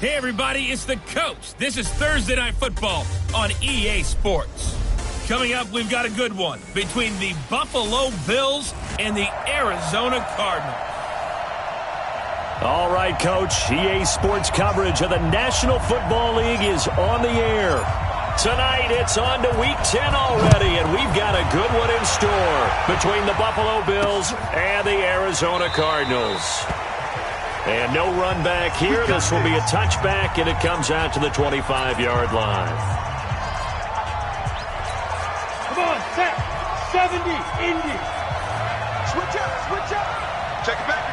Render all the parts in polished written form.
Hey, everybody, it's the coach. This is Thursday Night Football on EA Sports. Coming up, we've got a good one between the Buffalo Bills and the Arizona Cardinals. All right, Coach. EA Sports coverage of the National Football League is on the air. Tonight, it's on to Week 10 already, and we've got a good one in store between the Buffalo Bills and the Arizona Cardinals. And no run back here. This will be a touchback, and it comes out to the 25-yard line. Come on, set. 70, Indy. Switch up. Check it back.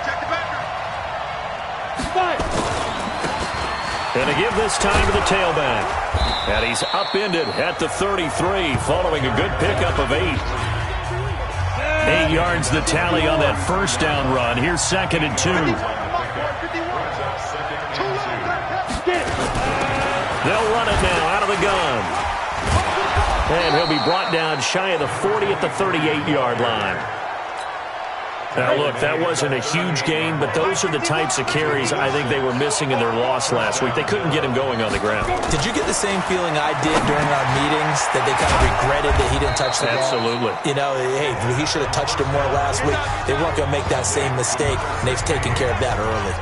Fire. And to give this time to the tailback. And he's upended at the 33 following a good pickup of 8. 8 yards the tally on that first down run. Here's 2nd and 2. They'll run it now out of the gun. And he'll be brought down shy of the 40 at the 38-yard line. Now, look, that wasn't a huge gain, but those are the types of carries I think they were missing in their loss last week. They couldn't get him going on the ground. Did you get the same feeling I did during our meetings, that they kind of regretted that he didn't touch the ball? Absolutely. You know, hey, he should have touched him more last week. They weren't going to make that same mistake, and they've taken care of that early.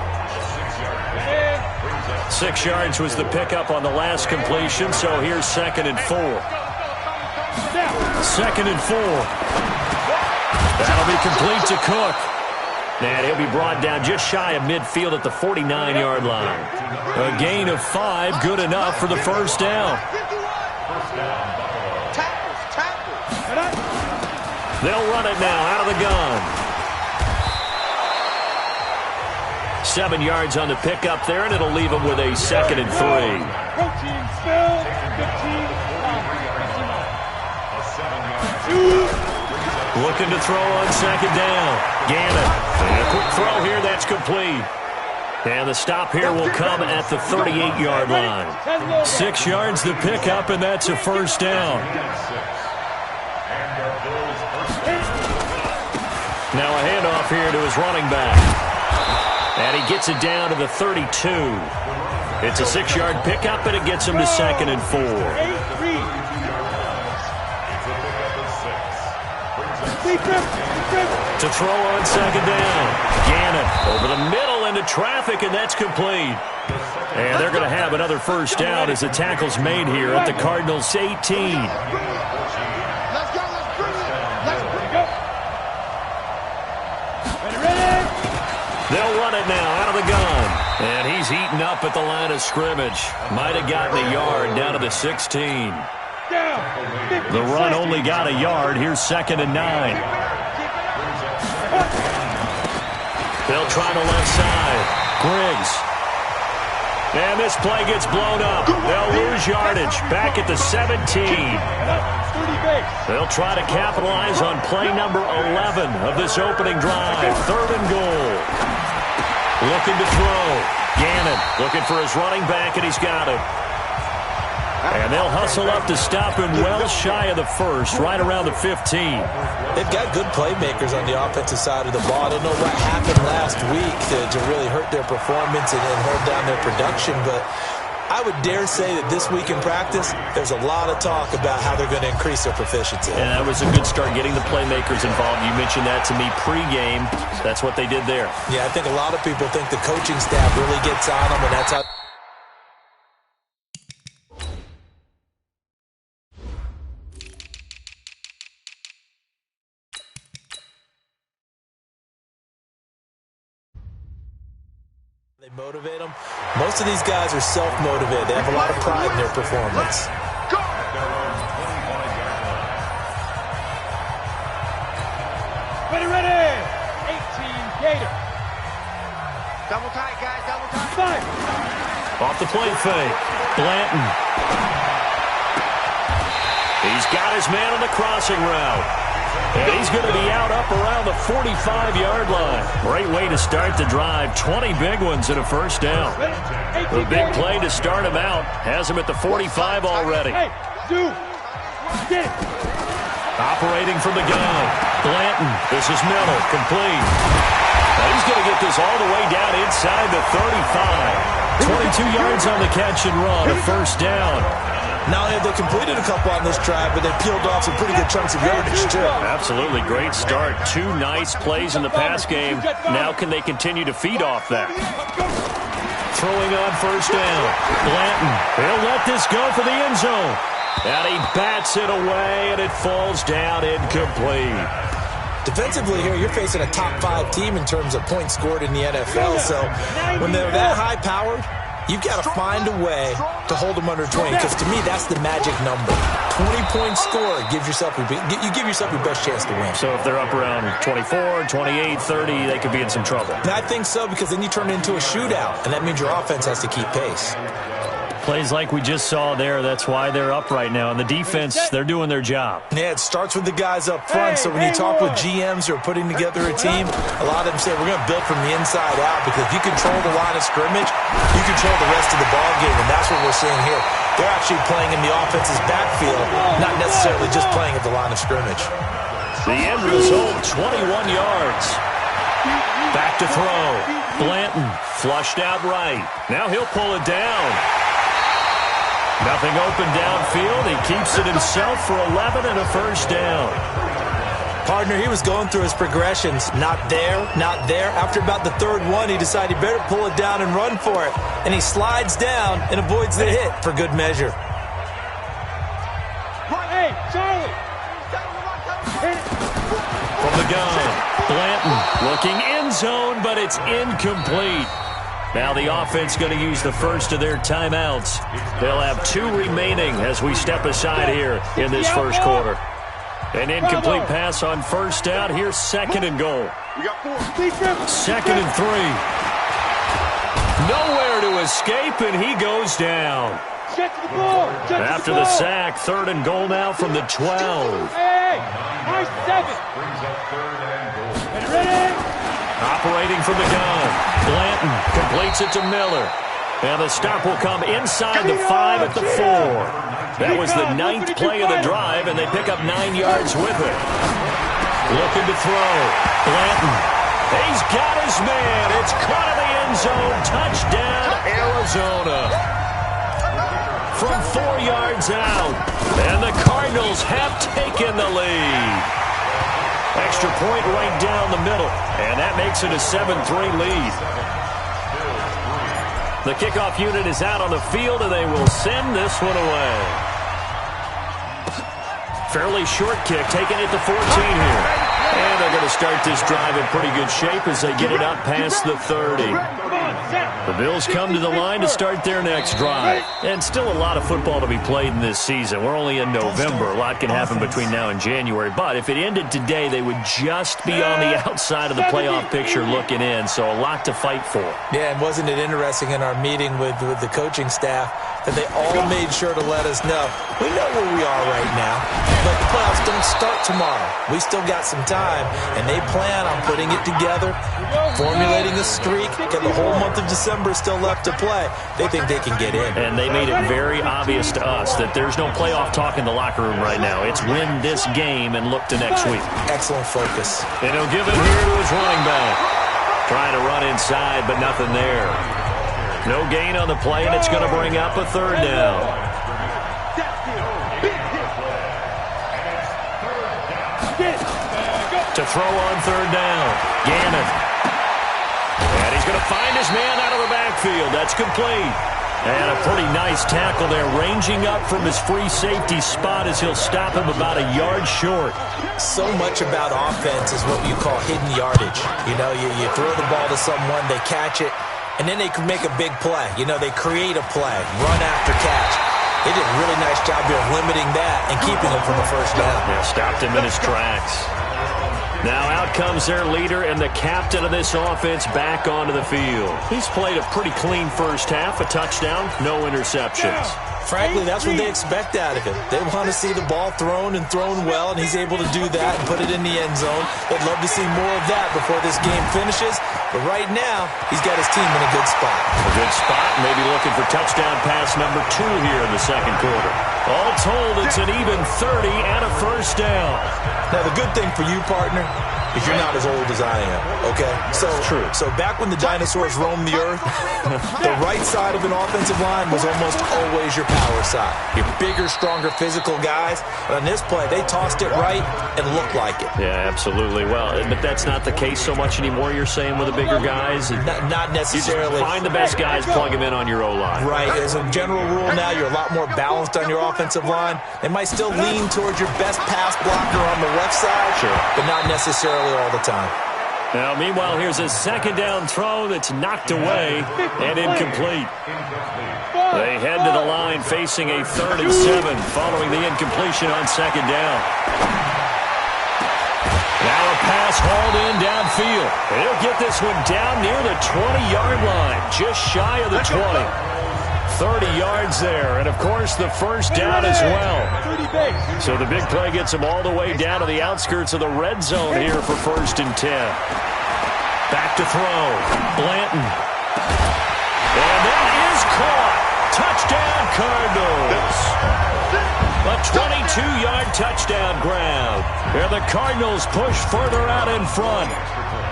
6 yards was the pickup on the last completion, so here's 2nd and 4. 2nd and 4. That'll be complete to Cook. And he'll be brought down just shy of midfield at the 49-yard line. A gain of 5, good enough for the first down. They'll run it now out of the gun. 7 yards on the pickup there, and it'll leave them with a 2nd and 3. Protein spell. 15. Looking to throw on 2nd down. Gannon. And a quick throw here, that's complete. And the stop here will come at the 38-yard line. 6 yards the pickup, and that's a first down. Now a handoff here to his running back. And he gets it down to the 32. It's a 6-yard pickup, and it gets him to 2nd and 4. To throw on 2nd down. Gannon over the middle into traffic, and that's complete. And they're going to have another first down as the tackle's made here at the Cardinals' 18. Let's go. They'll run it now out of the gun. And he's eaten up at the line of scrimmage. Might have gotten a yard down to the 16. The run only got a yard. Here's 2nd and 9. They'll try the left side. Griggs. And this play gets blown up. They'll lose yardage. Back at the 17. They'll try to capitalize on play number 11 of this opening drive. 3rd and goal. Looking to throw. Gannon looking for his running back, and he's got it. And they'll hustle up to stop him well shy of the first, right around the 15. They've got good playmakers on the offensive side of the ball. I don't know what happened last week to really hurt their performance and hold down their production, but I would dare say that this week in practice, there's a lot of talk about how they're going to increase their proficiency. And that was a good start, getting the playmakers involved. You mentioned that to me pregame. That's what they did there. Yeah, I think a lot of people think the coaching staff really gets on them, and that's how... They motivate them. Most of these guys are self-motivated. They have a lot of pride in their performance. Ready. 18, Gator. Double tight, guys, double tight. Fire. Off the play fake. Blanton. He's got his man on the crossing route. And he's going to be out up around the 45-yard line. Great way to start the drive. 20 big ones and a first down. A big play to start him out. Has him at the 45 already. Hey, do. Get it. Operating from the gun. Blanton. This is Miller. Complete. Now he's going to get this all the way down inside the 35. 22 yards on the catch and run, a first down. Not only have they completed a couple on this drive, but they peeled off some pretty good chunks of yardage, too. Absolutely great start. 2 nice plays in the pass game. Now can they continue to feed off that? Throwing on first down. Blanton, he'll let this go for the end zone. And he bats it away, and it falls down incomplete. Defensively here, you're facing a top 5 team in terms of points scored in the NFL. So when they're that high-powered, you've got to find a way to hold them under 20, because to me, that's the magic number. 20-point score gives yourself you give yourself your best chance to win. So if they're up around 24, 28, 30, they could be in some trouble. And I think so, because then you turn it into a shootout, and that means your offense has to keep pace. Plays like we just saw there, that's why they're up right now. And the defense, they're doing their job. Yeah, it starts with the guys up front. So when you talk with GMs who are putting together a team, a lot of them say we're going to build from the inside out, because if you control the line of scrimmage, you control the rest of the ball game, and that's what we're seeing here. They're actually playing in the offense's backfield, not necessarily just playing at the line of scrimmage. The end result, 21 yards. Back to throw. Blanton flushed out right. Now he'll pull it down. Nothing open downfield. He keeps it himself for 11 and a first down. Partner, he was going through his progressions. Not there, not there. After about the third one, he decided he better pull it down and run for it. And he slides down and avoids the hit for good measure. Hey, Charlie! From the gun, Blanton looking end zone, but it's incomplete. Now the offense going to use the first of their timeouts. They'll have 2 remaining as we step aside here in this first quarter. An incomplete pass on first down. Here's 2nd and goal. 2nd and 3. Nowhere to escape, and he goes down. After the sack, 3rd and goal now from the 12. Hey, nice 7. Ready? Operating from the gun. Blanton completes it to Miller. And the stop will come inside the 5 at the 4. That was the 9th play of the drive, and they pick up 9 yards with it. Looking to throw. Blanton. He's got his man. It's caught in the end zone. Touchdown, Arizona. From 4 yards out. And the Cardinals have taken the lead. Extra point right down the middle, and that makes it a 7-3 lead. The kickoff unit is out on the field, and they will send this one away. Fairly short kick, taking it to 14 here. And they're going to start this drive in pretty good shape as they get it up past the 30. The Bills come to the line to start their next drive. And still a lot of football to be played in this season. We're only in November. A lot can happen between now and January. But if it ended today, they would just be on the outside of the playoff picture looking in. So a lot to fight for. Yeah, and wasn't it interesting in our meeting with the coaching staff that they all made sure to let us know, we know where we are right now, but the playoffs don't start tomorrow. We still got some time, and they plan on putting it together, formulating a streak, got the whole month of December still left to play. They think they can get in. And they made it very obvious to us that there's no playoff talk in the locker room right now. It's win this game and look to next week. Excellent focus. And he'll give it here to his running back. Trying to run inside, but nothing there. No gain on the play, and it's going to bring up a 3rd down. To throw on 3rd down. Gannon. And he's going to find his man out of the backfield. That's complete. And a pretty nice tackle there, ranging up from his free safety spot as he'll stop him about a yard short. So much about offense is what you call hidden yardage. You know, you throw the ball to someone, they catch it, and then they can make a big play. You know, they create a play, run after catch. They did a really nice job here of limiting that and keeping him from a first down. Yeah, stopped him in his tracks. Now out comes their leader and the captain of this offense back onto the field. He's played a pretty clean first half, a touchdown, no interceptions. Frankly, that's what they expect out of him. They want to see the ball thrown and thrown well, and he's able to do that and put it in the end zone. They'd love to see more of that before this game finishes. But right now, he's got his team in a good spot. A good spot, maybe looking for touchdown pass number 2 here in the second quarter. All told, it's an even 30 and a first down. Now, the good thing for you, partner, if you're not as old as I am, okay? So back when the dinosaurs roamed the earth, the right side of an offensive line was almost always your power side. Your bigger, stronger, physical guys. But on this play, they tossed it right and looked like it. Yeah, absolutely. Well, but that's not the case so much anymore, you're saying, with the bigger guys? Not necessarily. You just find the best guys, plug them in on your O-line. Right. As a general rule now, you're a lot more balanced on your offensive line. They might still lean towards your best pass blocker on the left side, but not necessarily all the time. Now, meanwhile, here's a second down throw that's knocked away and incomplete. They head to the line facing a 3rd and 7 following the incompletion on second down. Now a pass hauled in downfield. He'll get this one down near the 20-yard line, just shy of the 20. 30 yards there, and of course the first down as well. So the big play gets him all the way down to the outskirts of the red zone here for 1st and 10. Back to throw. Blanton. And that is caught. Touchdown Cardinals. A 22-yard touchdown grab. And the Cardinals push further out in front.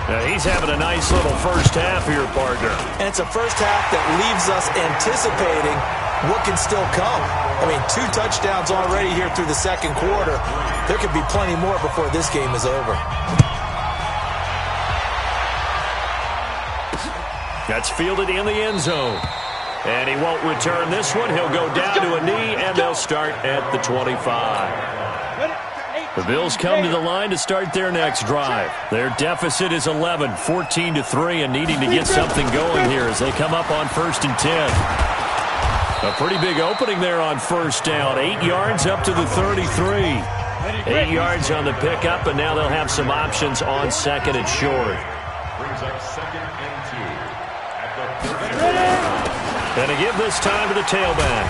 Now he's having a nice little first half here, partner. And it's a first half that leaves us anticipating what can still come. I mean, 2 touchdowns already here through the second quarter. There could be plenty more before this game is over. That's fielded in the end zone. And he won't return this one. He'll go down to a knee, and they'll start at the 25. The Bills come to the line to start their next drive. Their deficit is 11, 14-3, and needing to get something going here as they come up on 1st and 10. A pretty big opening there on first down. 8 yards up to the 33. 8 yards on the pickup, and now they'll have some options on 2nd and short. Brings up 2nd and 2. And to give this time to the tailback.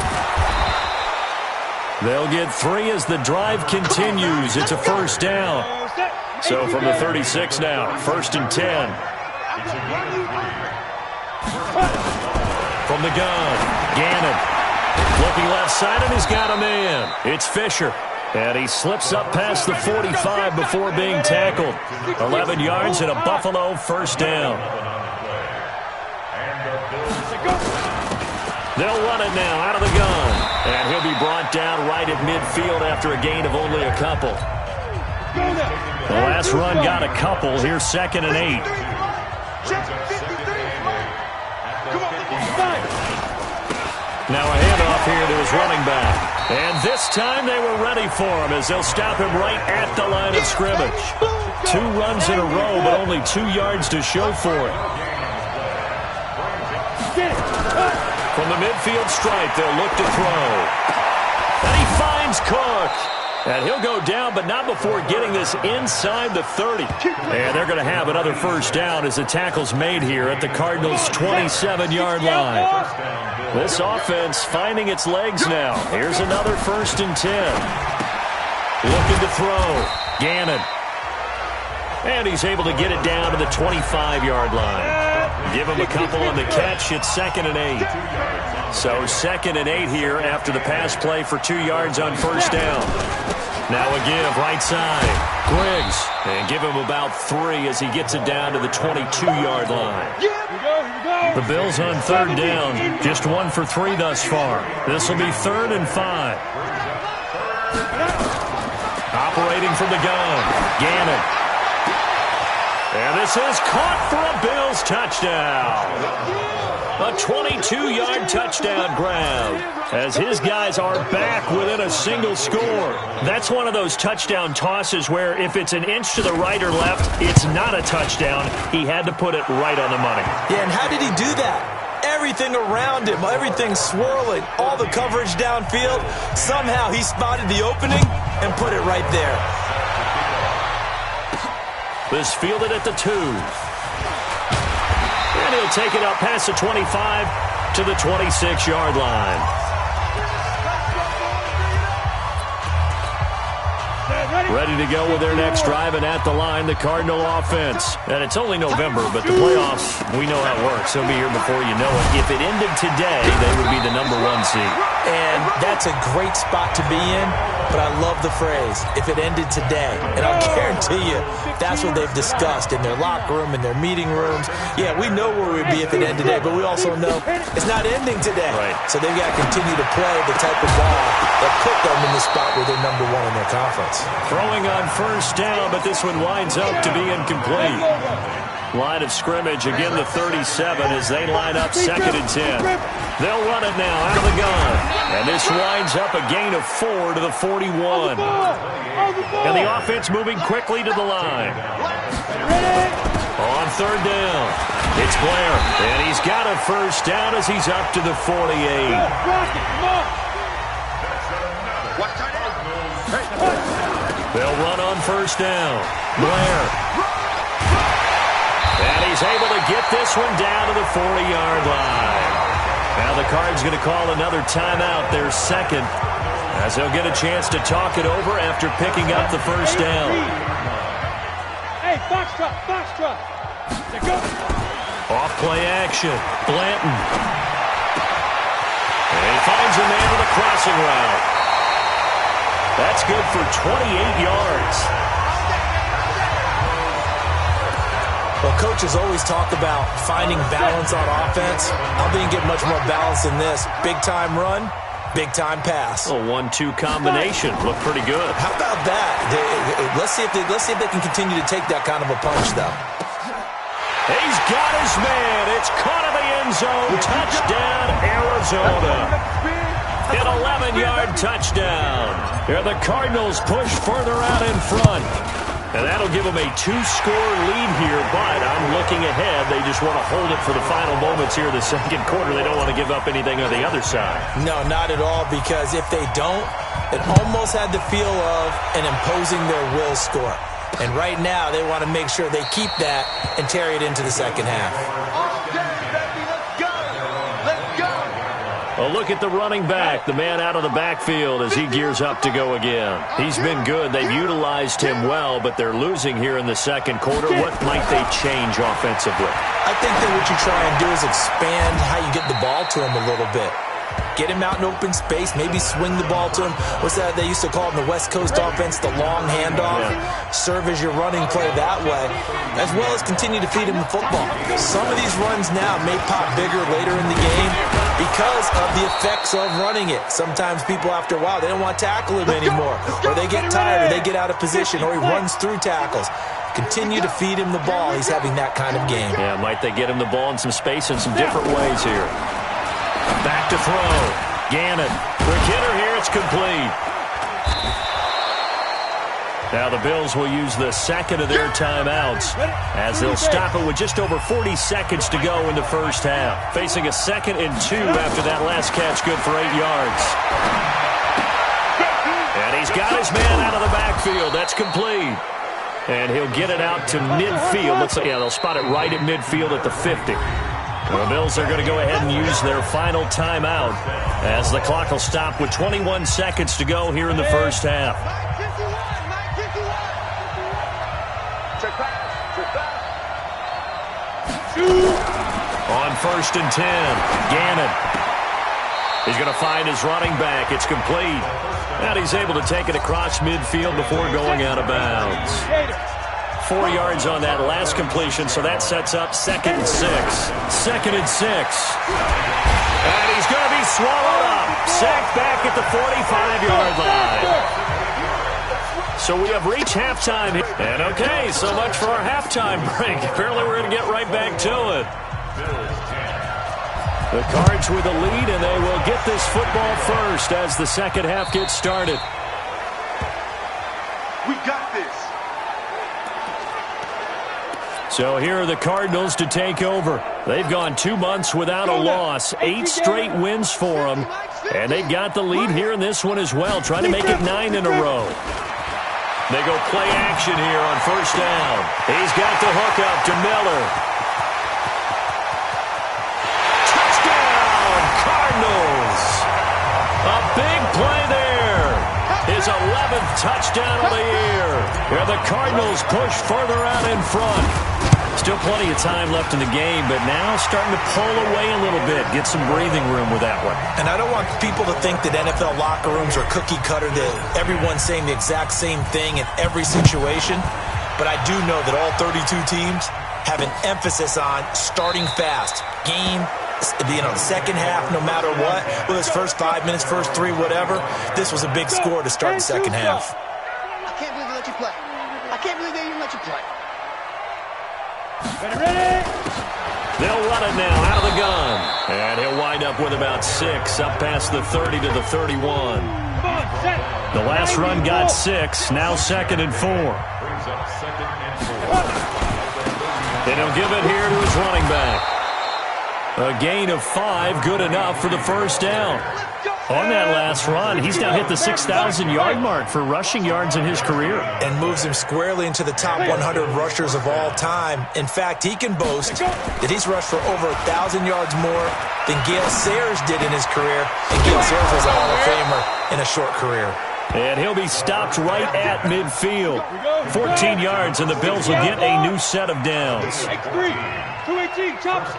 They'll get 3 as the drive continues. It's a first down. So from the 36 now, 1st and 10. From the gun, Gannon. Looking left side, and he's got a man. It's Fisher. And he slips up past the 45 before being tackled. 11 yards and a Buffalo first down. They'll run it now out of the gun. And he'll be brought down right at midfield after a gain of only a couple. The last run got a couple. Here's 2nd and 8. Now a handoff here to his running back. And this time they were ready for him as they'll stop him right at the line of scrimmage. 2 runs in a row, but only 2 yards to show for it. From the midfield stripe, they'll look to throw. And he finds Cook. And he'll go down, but not before getting this inside the 30. And they're going to have another first down as the tackle's made here at the Cardinals' 27-yard line. This offense finding its legs now. Here's another 1st and 10. Looking to throw. Gannon. And he's able to get it down to the 25-yard line. Give him a couple on the catch. It's 2nd and 8. So 2nd and 8 here after the pass play for 2 yards on first down. Now a give right side. Griggs. And give him about 3 as he gets it down to the 22-yard line. The Bills on 3rd down. Just 1 for 3 thus far. This will be 3rd and 5. Operating from the gun. Gannon. And this is caught for a Bills touchdown. A 22-yard touchdown grab as his guys are back within a single score. That's one of those touchdown tosses where if it's an inch to the right or left, it's not a touchdown. He had to put it right on the money. Yeah, and how did he do that? Everything around him, everything swirling, all the coverage downfield. Somehow he spotted the opening and put it right there. This fielded at the 2. And he'll take it up past the 25 to the 26-yard line. Ready to go with their next drive, and at the line, the Cardinal offense. And it's only November, but the playoffs, we know how it works. They'll be here before you know it. If it ended today, they would be the #1 seed. And that's a great spot to be in. but I love the phrase, if it ended today. And I'll guarantee you, that's what they've discussed in their locker room, in their meeting rooms. Yeah, we know where we'd be if it ended today, but we also know it's not ending today. Right. So they've got to continue to play the type of ball that put them in the spot where they're number one in their conference. Throwing on first down, but this one winds up to be incomplete. Line of scrimmage, again the 37 as they line up 2nd and 10. They'll run it now out of the gun. And this winds up a gain of 4 to the 41. And the offense moving quickly to the line. On 3rd down, it's Blair. And he's got a first down as he's up to the 48. They'll run on first down. Blair. And he's able to get this one down to the 40-yard line. Now the Cards going to call another timeout, their second, as they'll get a chance to talk it over after picking up the first down. Hey, box truck. Go. Off play action, Blanton. And he finds a man with a crossing route. That's good for 28 yards. Well, coaches always talk about finding balance on offense. I didn't get much more balance than this. Big-time run, big-time pass. A 1-2 combination. Looked pretty good. How about that? Let's see if they can continue to take that kind of a punch, though. He's got his man. It's caught in the end zone. Touchdown, Arizona. An 11-yard touchdown. Here the Cardinals push further out in front. And that'll give them a 2-score lead here, but I'm looking ahead. They just want to hold it for the final moments here in the second quarter. They don't want to give up anything on the other side. No, not at all, because if they don't, it almost had the feel of an imposing their will score. And right now, they want to make sure they keep that and carry it into the second half. A look at the running back, the man out of the backfield as he gears up to go again. He's been good. They've utilized him well, but they're losing here in the second quarter. What might they change offensively? I think that what you try and do is expand how you get the ball to him a little bit. Get him out in open space, maybe swing the ball to him. What's that they used to call it in the West Coast offense, the long handoff? Yeah. Serve as your running play that way, as well as continue to feed him the football. Some of these runs now may pop bigger later in the game because of the effects of running it. Sometimes people, after a while, they don't want to tackle him anymore, or they get tired, or they get out of position, or he runs through tackles. Continue to feed him the ball. He's having that kind of game. Yeah, might they get him the ball in some space in some different ways here. Back to throw. Gannon. Quick hitter here. It's complete. Now the Bills will use the second of their timeouts as they'll stop it with just over 40 seconds to go in the first half. Facing a 2nd and 2 after that last catch, good for 8 yards. And he's got his man out of the backfield. That's complete. And he'll get it out to midfield. Looks like, yeah, they'll spot it right at midfield at the 50. The Bills are going to go ahead and use their final timeout as the clock will stop with 21 seconds to go here in the first half. On 1st and 10, Gannon. He's going to find his running back. It's complete. And he's able to take it across midfield before going out of bounds. 4 yards on that last completion, so that sets up 2nd and 6. 2nd and 6. And he's going to be swallowed up. Sacked back at the 45-yard line. So we have reached halftime. And okay, so much for our halftime break. Apparently we're going to get right back to it. The Cards with a lead, and they will get this football first as the second half gets started. We got this. So here are the Cardinals to take over. They've gone 2 months without a loss, 8 straight wins for them. And they've got the lead here in this one as well, trying to make it 9 in a row. They go play action here on first down. He's got the hook up to Miller. Touchdown, Cardinals. A big play there. His 11th touchdown of the year. Where the Cardinals push further out in front. Still plenty of time left in the game, but now starting to pull away a little bit. Get some breathing room with that one. And I don't want people to think that NFL locker rooms are cookie cutter, that everyone's saying the exact same thing in every situation. But I do know that all 32 teams have an emphasis on starting fast. Game, the second half, no matter what, whether it's first 5 minutes, first 3, whatever, this was a big score to start the second half. I can't believe they let you play. I can't believe they even let you play. Ready? They'll run it now out of the gun. And he'll wind up with about 6, up past the 30 to the 31. Come on, set. The last run got 6, now 2nd and 4. And he'll give it here to his running back. A gain of 5, good enough for the first down. On that last run, he's now hit the 6,000-yard mark for rushing yards in his career. And moves him squarely into the top 100 rushers of all time. In fact, he can boast that he's rushed for over 1,000 yards more than Gale Sayers did in his career. And Gale Sayers was a Hall of Famer in a short career. And he'll be stopped right at midfield. 14 yards, and the Bills will get a new set of downs. X3, 218, chops.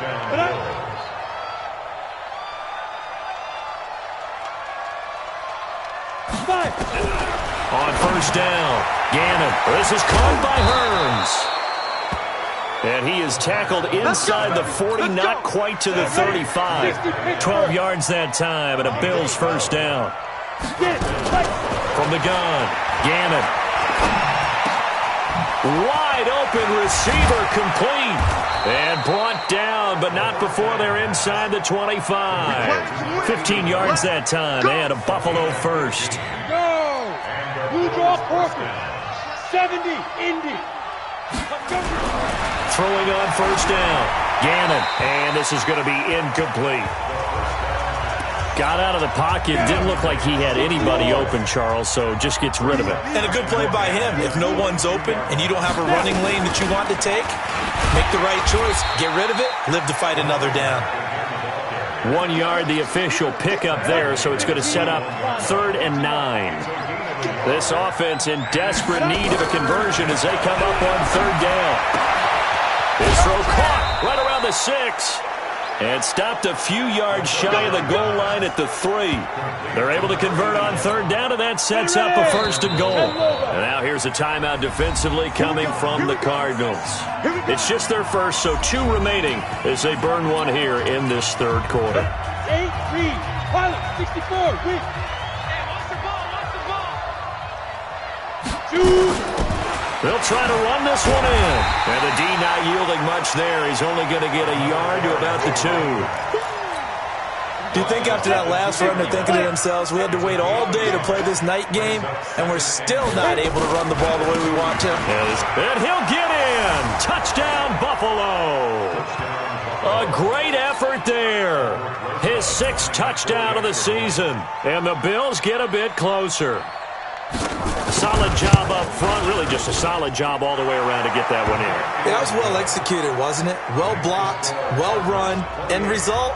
On first down, Gannon. This is caught by Hearns. And he is tackled inside the 40, not quite to the 35. 12 yards that time, and a Bills first down. From the gun, Gannon. Wide open receiver complete. And brought down, but not before they're inside the 25. 15 yards that time, and a Buffalo first. Go! Blue draw Porker. 70, Indy. Throwing on first down, Gannon. And this is going to be incomplete. Got out of the pocket, didn't look like he had anybody open, Charles, so just gets rid of it. And a good play by him. If no one's open and you don't have a running lane that you want to take, make the right choice. Get rid of it, live to fight another down. 1 yard, the official pickup there, so it's going to set up 3rd and 9. This offense in desperate need of a conversion as they come up on 3rd down. His throw caught right around the 6. And stopped a few yards shy of the goal line at the 3. They're able to convert on 3rd down, and that sets up a 1st and goal. And now here's a timeout defensively coming from the Cardinals. It's just their first, so 2 remaining as they burn one here in this 3rd quarter. 8, Reed, Pilot, 64, Reed. Shoot! They'll try to run this one in. And the D not yielding much there. He's only going to get a yard to about the 2. Do you think after that last run they're thinking to themselves, we had to wait all day to play this night game, and we're still not able to run the ball the way we want to? And he'll get in. Touchdown, Buffalo. A great effort there. His 6th touchdown of the season. And the Bills get a bit closer. Solid job up front, really just a solid job all the way around to get that one in. That was well executed, wasn't it? Well blocked, well run, end result,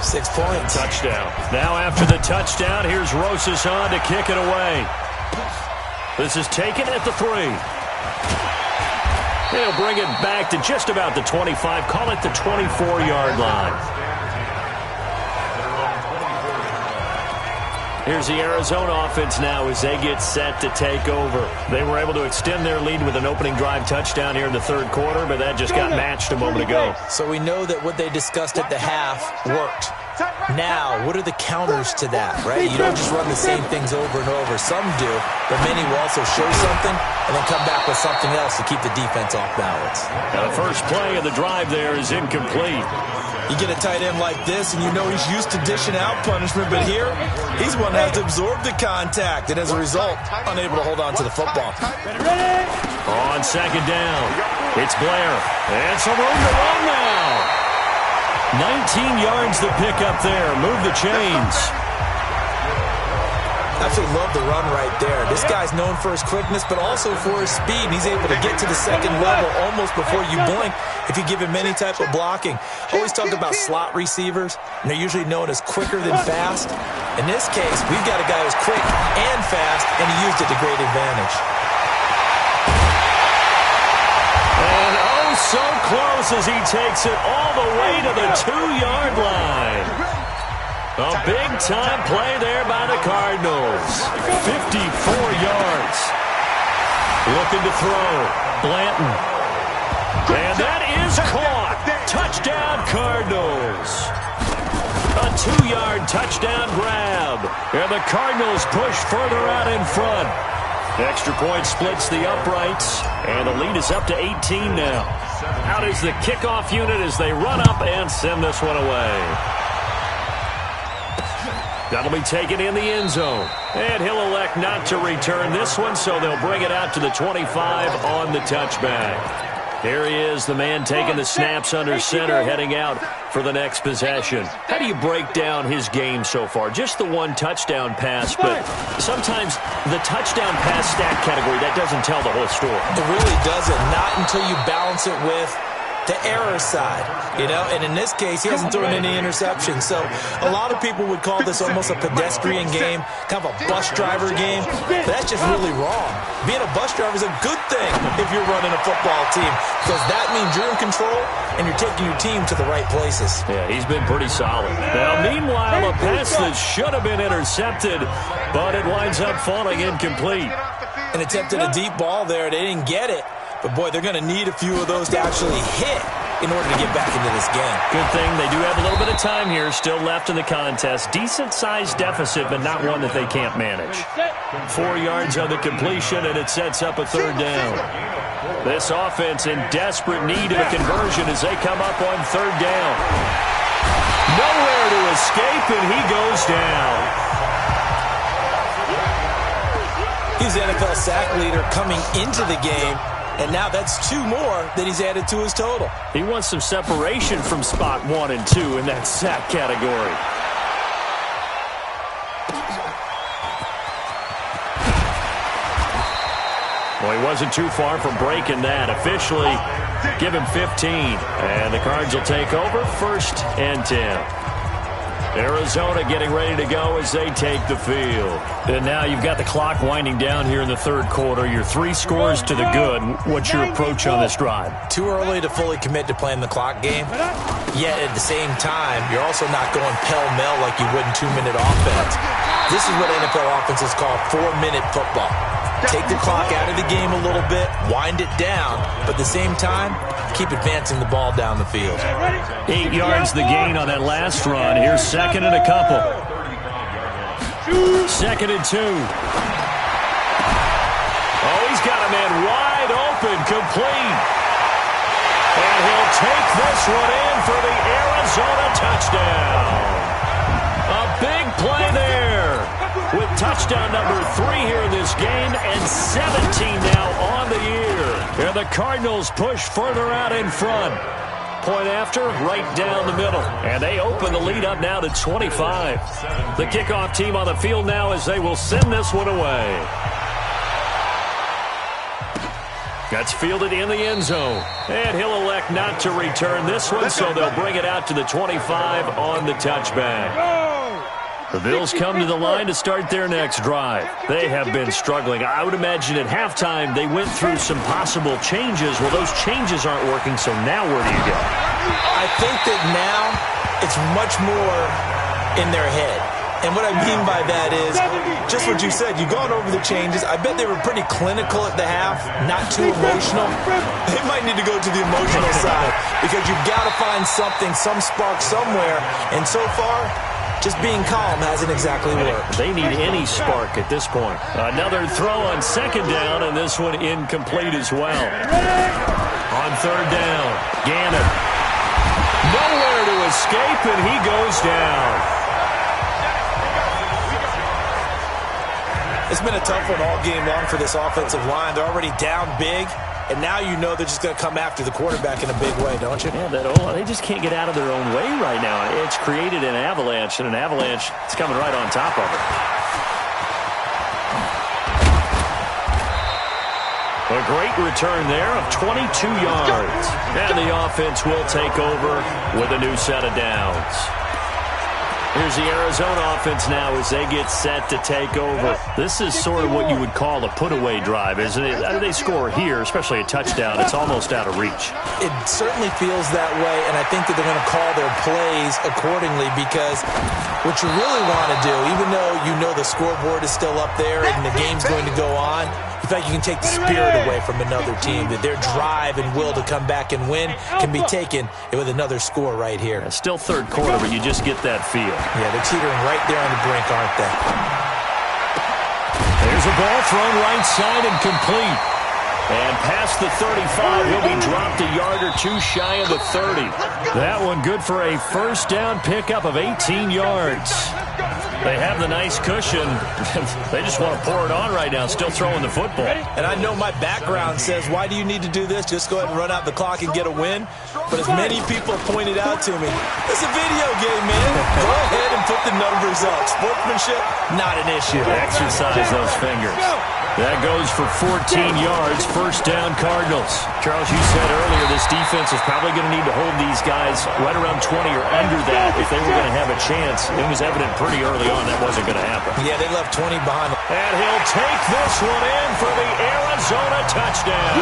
6 points. Touchdown. Now after the touchdown, here's Rosas on to kick it away. This is taken at the 3. They'll bring it back to just about the 25, call it the 24-yard line. Here's the Arizona offense now as they get set to take over. They were able to extend their lead with an opening drive touchdown here in the 3rd quarter, but that just got matched a moment ago. So we know that what they discussed at the half worked. Now, what are the counters to that, right? You don't just run the same things over and over. Some do, but many will also show something and then come back with something else to keep the defense off balance. Now the first play of the drive there is incomplete. You get a tight end like this, and you know he's used to dishing out punishment, but here, he's one that has to absorb the contact, and as a result, unable to hold on to the football. On 2nd down, it's Blair, and some room to run now. 19 yards to pick up there. Move the chains. Absolutely love the run right there. This guy's known for his quickness, but also for his speed. And he's able to get to the 2nd level almost before you blink if you give him any type of blocking. Always talk about slot receivers, and they're usually known as quicker than fast. In this case, we've got a guy who's quick and fast, and he used it to great advantage. And oh, so close as he takes it all the way to the 2-yard line. A big-time play there by the Cardinals. 54 yards. Looking to throw. Blanton. And that is caught. Touchdown, Cardinals. A 2-yard touchdown grab. And the Cardinals push further out in front. Extra point splits the uprights, and the lead is up to 18 now. Out is the kickoff unit as they run up and send this one away. That'll be taken in the end zone. And he'll elect not to return this one, so they'll bring it out to the 25 on the touchback. Here he is, the man taking the snaps under center, heading out for the next possession. How do you break down his game so far? Just the one touchdown pass, but sometimes the touchdown pass stat category, that doesn't tell the whole story. It really doesn't, not until you balance it with the error side, you know, and in this case, he hasn't thrown any interceptions. So a lot of people would call this almost a pedestrian game, kind of a bus driver game, but that's just really wrong. Being a bus driver is a good thing if you're running a football team, because that means you're in control and you're taking your team to the right places. Yeah, he's been pretty solid. Now, meanwhile, a pass that should have been intercepted, but it winds up falling incomplete. And attempted a deep ball there. They didn't get it. But, boy, they're going to need a few of those to actually hit in order to get back into this game. Good thing they do have a little bit of time here still left in the contest. Decent-sized deficit, but not one that they can't manage. 4 yards on the completion, and it sets up a third down. This offense in desperate need of a conversion as they come up on third down. Nowhere to escape, and he goes down. He's the NFL sack leader coming into the game. And now that's 2 more that he's added to his total. He wants some separation from spot 1 and 2 in that sack category. Well, he wasn't too far from breaking that. Officially, give him 15. And the Cards will take over 1st and 10. Arizona getting ready to go as they take the field. And now you've got the clock winding down here in the third quarter. Your 3 scores to the good. What's your approach on this drive? Too early to fully commit to playing the clock game. Yet at the same time, you're also not going pell-mell like you would in 2-minute offense. This is what NFL offenses call 4-minute football. Take the clock out of the game a little bit, wind it down, but at the same time, keep advancing the ball down the field. 8 yards the gain on that last run. Here's 2nd and a couple. 2nd and 2. Oh, he's got a man wide open, complete. And he'll take this one in for the Arizona touchdown. A big play there. With touchdown number 3 here in this game and 17 now on the year. And the Cardinals push further out in front. Point after, right down the middle. And they open the lead up now to 25. The kickoff team on the field now as they will send this one away. That's fielded in the end zone. And he'll elect not to return this one, so they'll bring it out to the 25 on the touchback. The Bills come to the line to start their next drive. They have been struggling. I would imagine at halftime they went through some possible changes. Well, those changes aren't working, so now where do you go? I think that now it's much more in their head. And what I mean by that is just what you said. You've gone over the changes. I bet they were pretty clinical at the half, not too emotional. They might need to go to the emotional side because you've got to find something, some spark somewhere. And so far, just being calm hasn't exactly worked. They need any spark at this point. Another throw on 2nd down, and this one incomplete as well. On 3rd down, Gannon. Nowhere to escape, and he goes down. It's been a tough one all game long for this offensive line. They're already down big, and now you know they're just going to come after the quarterback in a big way, don't you? Yeah, they just can't get out of their own way right now. It's created an avalanche, and an avalanche is coming right on top of it. A great return there of 22 yards. And the offense will take over with a new set of downs. Here's the Arizona offense now as they get set to take over. This is sort of what you would call a put-away drive, isn't it? They score here, especially a touchdown. It's almost out of reach. It certainly feels that way, and I think that they're going to call their plays accordingly because what you really want to do, even though you know the scoreboard is still up there and the game's going to go on, in fact, you can take the spirit away from another team, that their drive and will to come back and win can be taken with another score right here. Still third quarter, but you just get that feel. Yeah, they're teetering right there on the brink, aren't they? There's a ball thrown right side and complete. And past the 35, he'll be dropped a yard or two shy of the 30. That one good for a first down pickup of 18 yards. They have the nice cushion. They just want to pour it on right now, still throwing the football. And I know my background says, why do you need to do this? Just go ahead and run out the clock and get a win. But as many people pointed out to me, it's a video game, man. Go ahead and put the numbers up. Sportsmanship, not an issue. Exercise those fingers. That goes for 14 yards, first down Cardinals. Charles, you said earlier this defense is probably going to need to hold these guys right around 20 or under that if they were going to have a chance. It was evident pretty early on that wasn't going to happen. Yeah, they left 20 behind. And he'll take this one in for the Arizona touchdown.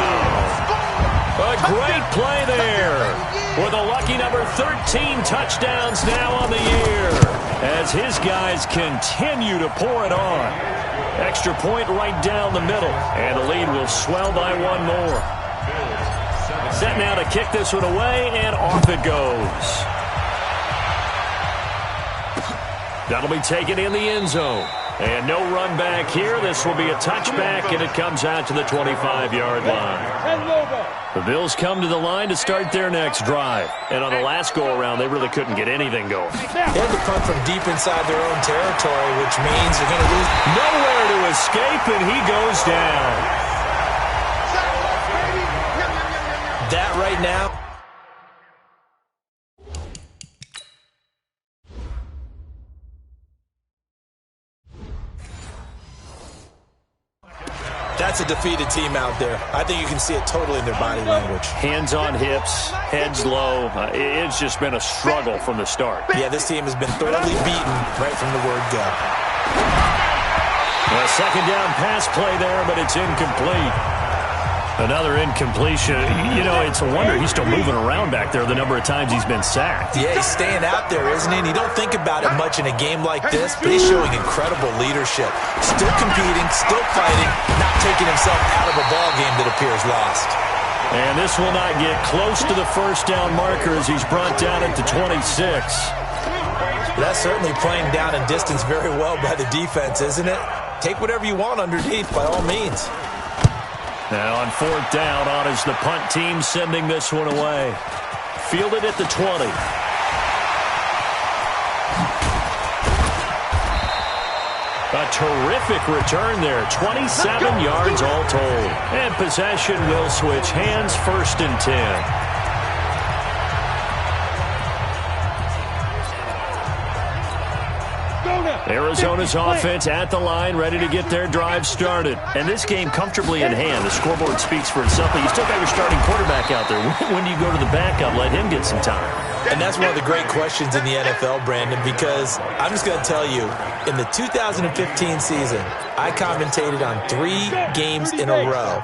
A great play there with a lucky number 13 touchdowns now on the year as his guys continue to pour it on. Extra point right down the middle, and the lead will swell by one more. Set now to kick this one away, and off it goes. That'll be taken in the end zone. And no run back here. This will be a touchback, and it comes out to the 25-yard line. The Bills come to the line to start their next drive. And on the last go-around, they really couldn't get anything going. They had to punt from deep inside their own territory, which means they're going to lose. Nowhere to escape, and he goes down. That right now. That's a defeated team out there. I think you can see it totally in their body language. Hands on hips, heads low. It's just been a struggle from the start. Yeah, this team has been thoroughly beaten right from the word go. A second down pass play there, but it's incomplete. Another incompletion. You know, it's a wonder he's still moving around back there the number of times he's been sacked. Yeah, he's staying out there, isn't he? And you don't think about it much in a game like this, but he's showing incredible leadership. Still competing, still fighting, not taking himself out of a ball game that appears lost. And this will not get close to the first down marker as he's brought down at the 26. That's certainly playing down in distance very well by the defense, isn't it? Take whatever you want underneath, by all means. Now on fourth down, on is the punt team sending this one away. Fielded at the 20. A terrific return there. 27 yards all told. And possession will switch hands, first and 10. Arizona's offense at the line, ready to get their drive started. And this game comfortably in hand. The scoreboard speaks for itself, but you still got your starting quarterback out there. When do you go to the backup? Let him get some time. And that's one of the great questions in the NFL, Brandon, because I'm just going to tell you, in the 2015 season, I commentated on 3 games in a row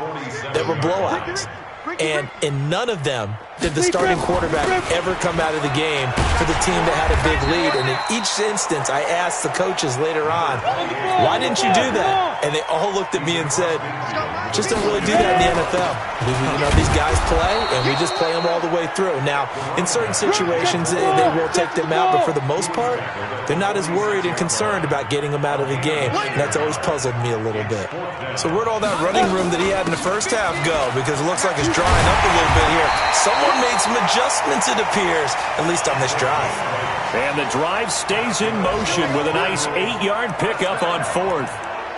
that were blowouts. And in none of them did the starting quarterback ever come out of the game for the team that had a big lead. And in each instance, I asked the coaches later on, why didn't you do that? And they all looked at me and said, just don't really do that in the NFL. You know, these guys play, and we just play them all the way through. Now, in certain situations, they will take them out, but for the most part, they're not as worried and concerned about getting them out of the game. And that's always puzzled me a little bit. So where'd all that running room that he had in the first half go? Because it looks like it's drying up a little bit here. Someone made some adjustments, it appears, at least on this drive. And the drive stays in motion with a nice 8-yard pickup on fourth.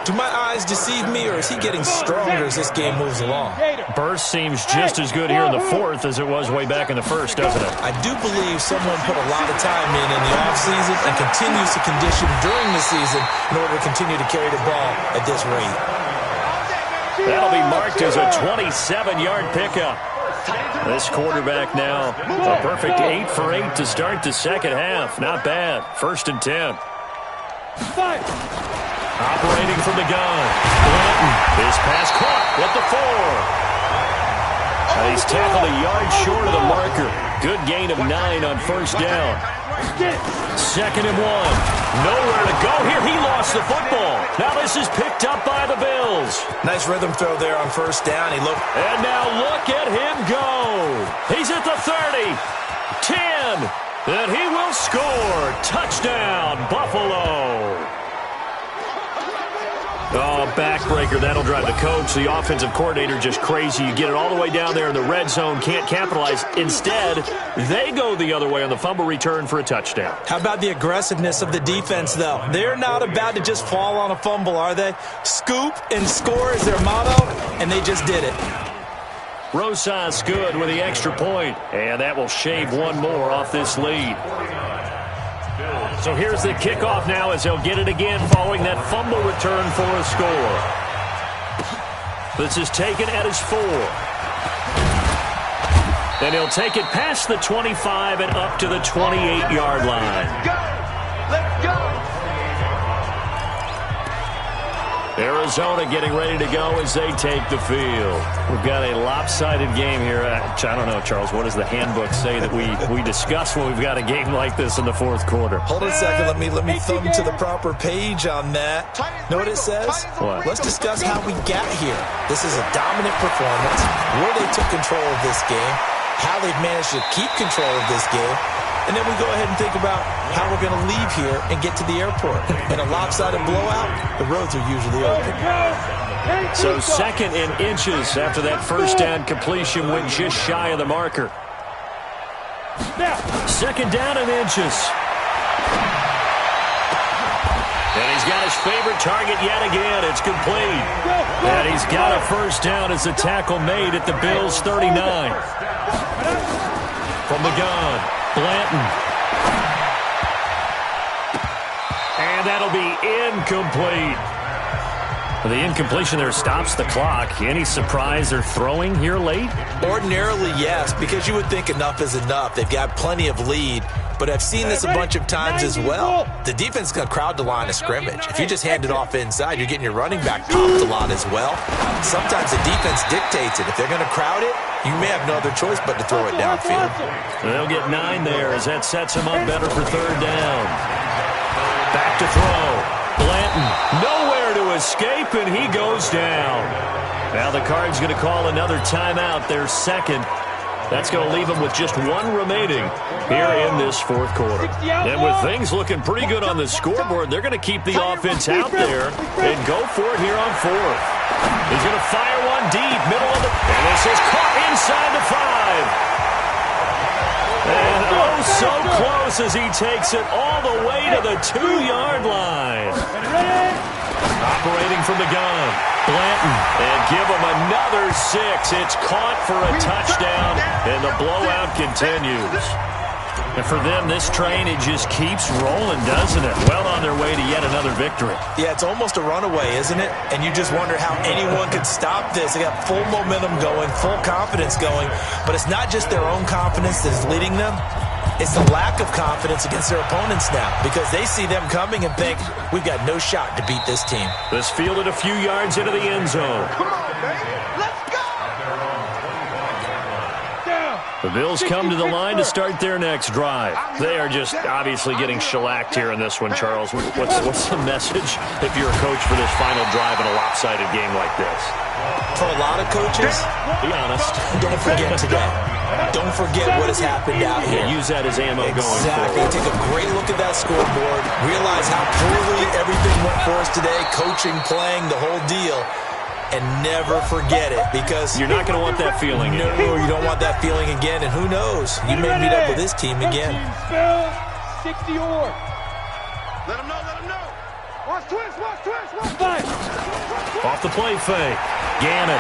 Do my eyes deceive me, or is he getting stronger as this game moves along? Burst seems just as good here in the fourth as it was way back in the first, doesn't it? I do believe someone put a lot of time in the offseason and continues to condition during the season in order to continue to carry the ball at this rate. That'll be marked as a 27-yard pickup. This quarterback now, a perfect 8 for 8 to start the second half. Not bad. 1st and 10. Operating from the gun. Blanton. His pass caught at the 4. And he's tackled a yard short of the marker. Good gain of 9 on 1st down. 2nd and 1. Nowhere to go here. He lost the football. Now this is picked up by the Bills. Nice rhythm throw there on 1st down. And now look at him go. He's at the 30. 10. And he will score. Touchdown, Buffalo. Oh, backbreaker. That'll drive the coach. The offensive coordinator just crazy. You get it all the way down there in the red zone. Can't capitalize. Instead, they go the other way on the fumble return for a touchdown. How about the aggressiveness of the defense, though? They're not about to just fall on a fumble, are they? Scoop and score is their motto, and they just did it. Rosas good with the extra point, and that will shave one more off this lead. So here's the kickoff now as they'll get it again following that fumble return for a score. This is taken at his 4. And he'll take it past the 25 and up to the 28-yard line. Let's go! Arizona getting ready to go as they take the field. We've got a lopsided game here. I don't know, Charles, what does the handbook say that we discuss when we've got a game like this in the 4th quarter? Hold on a second. Let me thumb to the proper page on that. Know what it says? What? Let's discuss how we got here. This is a dominant performance, where they took control of this game, how they've managed to keep control of this game, and then we go ahead and think about how we're going to leave here and get to the airport. In a lopsided blowout, the roads are usually open. So 2nd and inches after that 1st down completion went just shy of the marker. 2nd down and inches. And he's got his favorite target yet again. It's complete. And he's got a 1st down as the tackle made at the Bills' 39. From the gun, Blanton. And that'll be incomplete. The incompletion there stops the clock. Any surprise they're throwing here late? Ordinarily, yes, because you would think enough is enough. They've got plenty of lead, but I've seen this a bunch of times as well. The defense is going to crowd the line of scrimmage. If you just hand it off inside, you're getting your running back popped a lot as well. Sometimes the defense dictates it. If they're going to crowd it, you may have no other choice but to throw it downfield. They'll get 9 there as that sets them up better for 3rd down. Back to throw. Blanton, nowhere to escape, and he goes down. Now the Cards going to call another timeout, their 2nd. That's going to leave them with just 1 remaining here in this 4th quarter. And with things looking pretty good on the scoreboard, they're going to keep the offense out there and go for it here on 4th. He's going to fire one deep, middle of the... And this is caught inside the 5. And oh, so close as he takes it all the way to the 2-yard line. Operating from the gun, Blanton, and give him another 6. It's caught for a touchdown, and the blowout continues. And for them, this train, it just keeps rolling, doesn't it? Well on their way to yet another victory. Yeah, it's almost a runaway, isn't it? And you just wonder how anyone could stop this. They got full momentum going, full confidence going. But it's not just their own confidence that is leading them. It's the lack of confidence against their opponents now because they see them coming and think, we've got no shot to beat this team. This fielded a few yards into the end zone. Come on, baby. Let's go! The Bills come to the line to start their next drive. They are just obviously getting shellacked here in this one, Charles. What's the message if you're a coach for this final drive in a lopsided game like this? For a lot of coaches, be honest. Don't forget today. Don't forget what has happened out here. Yeah, use that as ammo going forward. Exactly. Take a great look at that scoreboard. Realize how poorly everything went for us today. Coaching, playing, the whole deal. And never forget it because you're not going to want that feeling again. No, you don't want that feeling again. And who knows? You may meet up with this team again. 60 or. Let him know, let him know. Watch twist, watch twist, watch Five. Off the play fake. Gannon.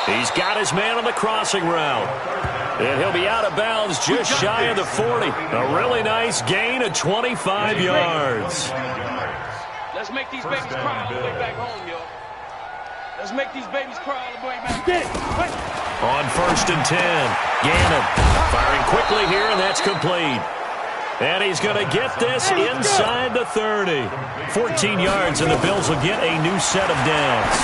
He's got his man on the crossing route. And he'll be out of bounds just shy of the 40. A really nice gain of 25 yards. Let's make these babies cry on the way back home, yo. Let's make these babies cry all the way, man. Get it. Hey. On 1st and 10, Gannon firing quickly here, and that's complete. And he's going to get this inside the 30. 14 yards, and the Bills will get a new set of downs.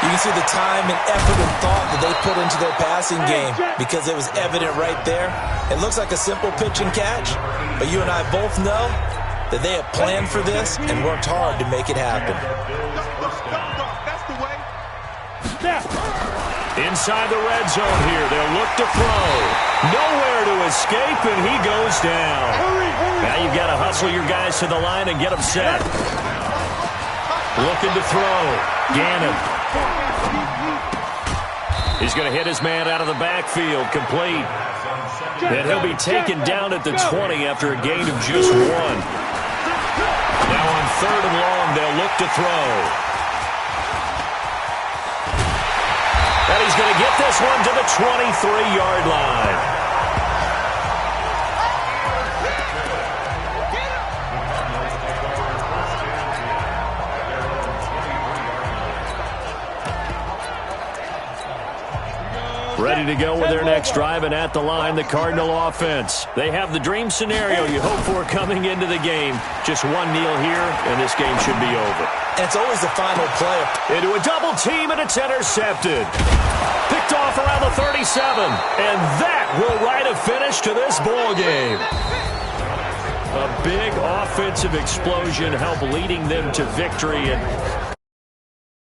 You can see the time and effort and thought that they put into their passing game because it was evident right there. It looks like a simple pitch and catch, but you and I both know that they have planned for this and worked hard to make it happen. That's the way. Inside the red zone here, they'll look to throw. Nowhere to escape, and he goes down. Now you've got to hustle your guys to the line and get them set. Looking to throw. Gannon. He's going to hit his man out of the backfield, complete. And he'll be taken down at the 20 after a gain of just 1. Now on 3rd and long, they'll look to throw. And he's going to get this one to the 23-yard line. Ready to go with their next drive, and at the line, the Cardinal offense. They have the dream scenario you hope for coming into the game. Just one kneel here, and this game should be over. And it's always the final play. Into a double team, and it's intercepted. Picked off around the 37, and that will write a finish to this ball game. A big offensive explosion helped leading them to victory, and